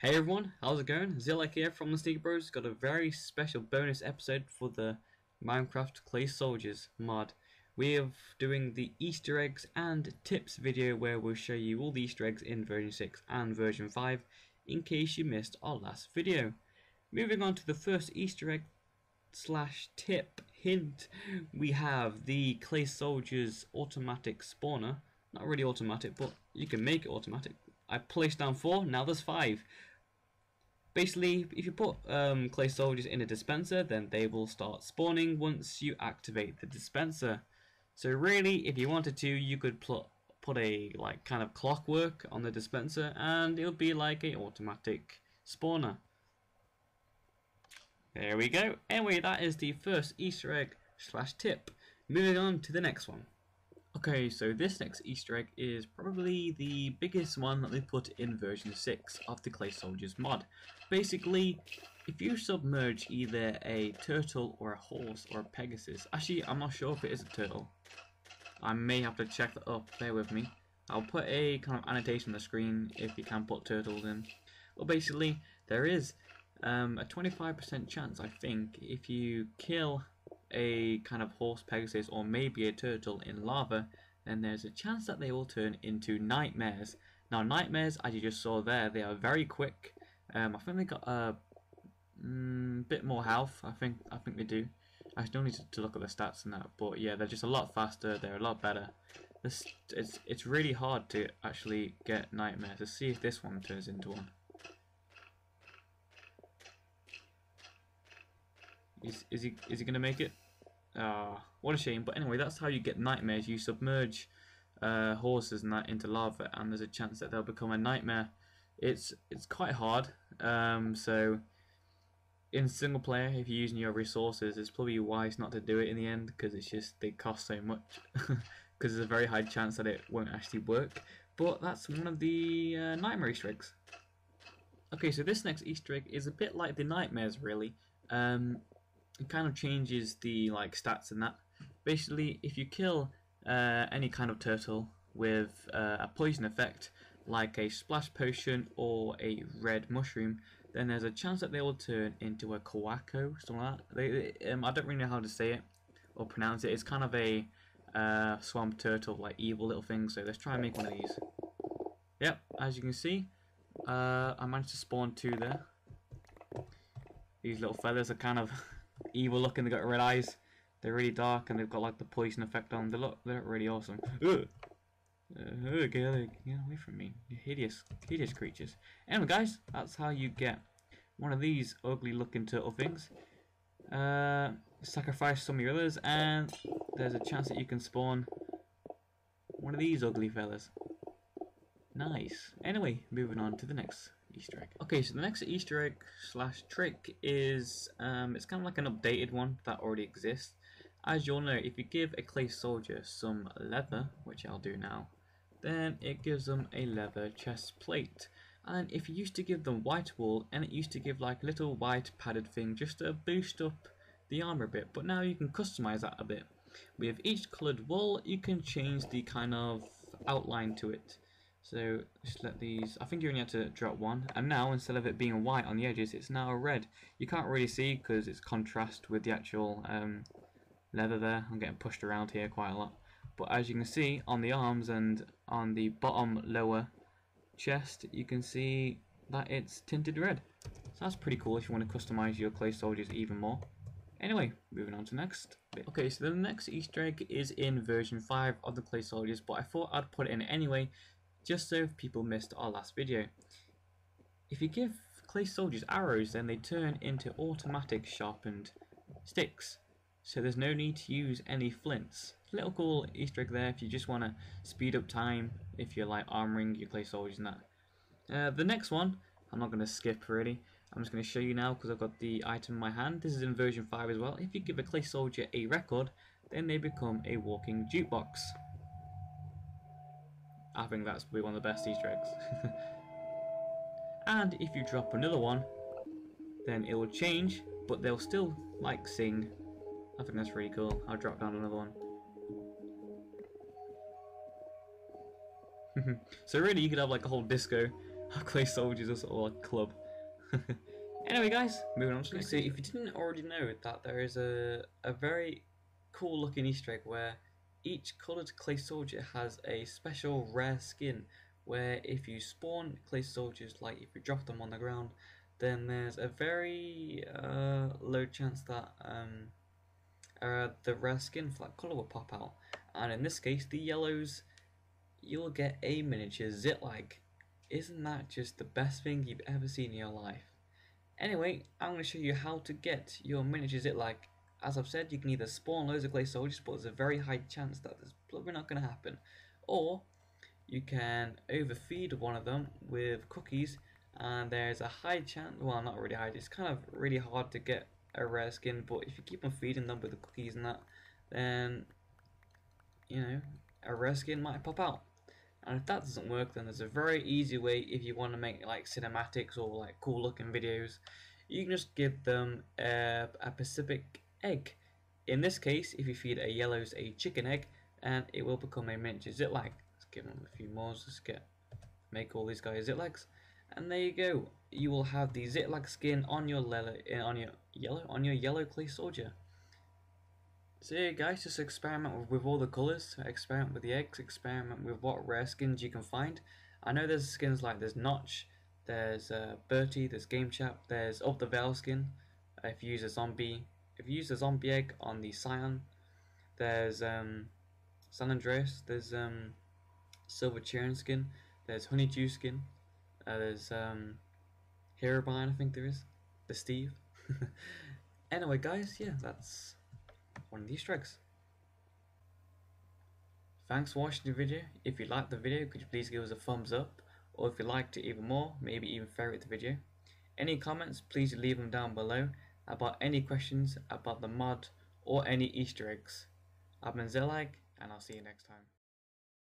Hey everyone, how's it going? Zilek here from TheSneakyBros. Got a very special bonus episode for the Minecraft Clay Soldiers mod. We are doing the Easter eggs and tips video where we'll show you all the Easter eggs in version 6 and version 5 in case you missed our last video. Moving on to the first Easter egg slash tip hint, we have the Clay Soldiers automatic spawner. Not really automatic, but you can make it automatic. I placed down 4, now there's 5. Basically, if you put clay soldiers in a dispenser, then they will start spawning once you activate the dispenser. So really, if you wanted to, you could put a kind of clockwork on the dispenser and it'll be like a automatic spawner. There we go. Anyway, that is the first Easter egg slash tip. Moving on to the next one. Okay, so this next Easter egg is probably the biggest one that they put in version 6 of the Clay Soldiers mod. Basically, if you submerge either a turtle or a horse or a pegasus, actually I'm not sure if it is a turtle. I may have to check that up, bear with me. I'll put a kind of annotation on the screen if you can put turtles in. Well, basically, there is a 25% chance, I think, if you kill a kind of horse, pegasus, or maybe a turtle in lava, then there's a chance that they will turn into nightmares. Now, nightmares, as you just saw there, they are very quick. I think they got a bit more health. I think they do. I still need to look at the stats and that, but yeah, they're just a lot faster. They're a lot better. It's really hard to actually get nightmares. Let's see if this one turns into one. Is he gonna make it? Ah, what a shame. But anyway, that's how you get nightmares. You submerge horses and that into lava, and there's a chance that they'll become a nightmare. It's quite hard. So in single player, if you're using your resources, it's probably wise not to do it in the end because it's just they cost so much. Because there's a very high chance that it won't actually work. But that's one of the nightmare Easter eggs. Okay, so this next Easter egg is a bit like the nightmares, really. It kind of changes the stats and that. Basically, if you kill any kind of turtle with a poison effect, like a splash potion or a red mushroom, then there's a chance that they will turn into a akkawakka, something like that. I don't really know how to say it or pronounce it. It's kind of a swamp turtle, like evil little thing. So let's try and make one of these. Yep, as you can see, I managed to spawn 2 there. These little feathers are kind of evil looking. They've got red eyes. They're really dark and they've got like the poison effect on them. They look really awesome. Get away from me, you hideous creatures. Anyway, guys, that's how you get one of these ugly looking turtle things. Sacrifice some of your others, and there's a chance that you can spawn one of these ugly fellas. Nice. Anyway, moving on to the next Easter egg. Okay, so the next Easter egg slash trick is it's kind of like an updated one that already exists. As you'll know, if you give a clay soldier some leather, which I'll do now, then it gives them a leather chest plate. And if you used to give them white wool, and it used to give like a little white padded thing just to boost up the armor a bit, but now you can customize that a bit. With each colored wool, you can change the kind of outline to it. So just let these, I think you only have to drop 1, and now instead of it being white on the edges, it's now red. You can't really see because it's contrast with the actual leather there. I'm getting pushed around here quite a lot, but as you can see on the arms and on the bottom lower chest, you can see that it's tinted red. So that's pretty cool if you want to customize your clay soldiers even more. Anyway, moving on to the next bit. Okay, so the next Easter egg is in version 5 of the clay soldiers, but I thought I'd put it in anyway, just so if people missed our last video. If you give clay soldiers arrows, then they turn into automatic sharpened sticks. So there's no need to use any flints. Little cool Easter egg there if you just want to speed up time, if you're like armoring your clay soldiers and that. The next one, I'm not going to skip really. I'm just going to show you now because I've got the item in my hand. This is in version 5 as well. If you give a clay soldier a record, then they become a walking jukebox. I think that's probably one of the best Easter eggs. And if you drop another one, then it will change, but they'll still sing. I think that's really cool. I'll drop down another one. So really you could have like a whole disco Our clay soldiers are sort of like club. Anyway, guys, moving on to the next. So, if you didn't already know that there is a very cool looking Easter egg where each coloured clay soldier has a special rare skin. Where if you spawn clay soldiers, like if you drop them on the ground, then there's a very low chance that the rare skin for that colour will pop out. And in this case, the yellows, you'll get a miniature Zitlag. Isn't that just the best thing you've ever seen in your life? Anyway, I'm going to show you how to get your miniature Zitlag. As I've said, you can either spawn loads of clay soldiers, but there's a very high chance that that's probably not going to happen. Or you can overfeed one of them with cookies, and there's a high chance, well, not really high, it's kind of really hard to get a rare skin, but if you keep on feeding them with the cookies and that, then, you know, a rare skin might pop out. And if that doesn't work, then there's a very easy way if you want to make like cinematics or like cool looking videos. You can just give them a Pacific egg. In this case, if you feed a yellows a chicken egg, and it will become a miniature Zitlag. Let's give them a few more, just make all these guys Zitlags. And there you go. You will have the Zitlag skin on your yellow clay soldier. So yeah, guys, just experiment with all the colours, experiment with the eggs, experiment with what rare skins you can find. I know there's skins like there's Notch, there's Bertie, there's Game Chap, there's Up the Veil skin. If you use a zombie egg on the Scion, there's San Andreas, there's Silver Chiron skin, there's Honeydew skin, there's Herobrine, I think there is, the Steve. Anyway, guys, yeah, that's one of the Easter eggs. Thanks for watching the video. If you liked the video, could you please give us a thumbs up, or if you liked it even more, maybe even favorite the video. Any comments, please leave them down below about any questions about the mod or any Easter eggs. I've been Zelag, and I'll see you next time.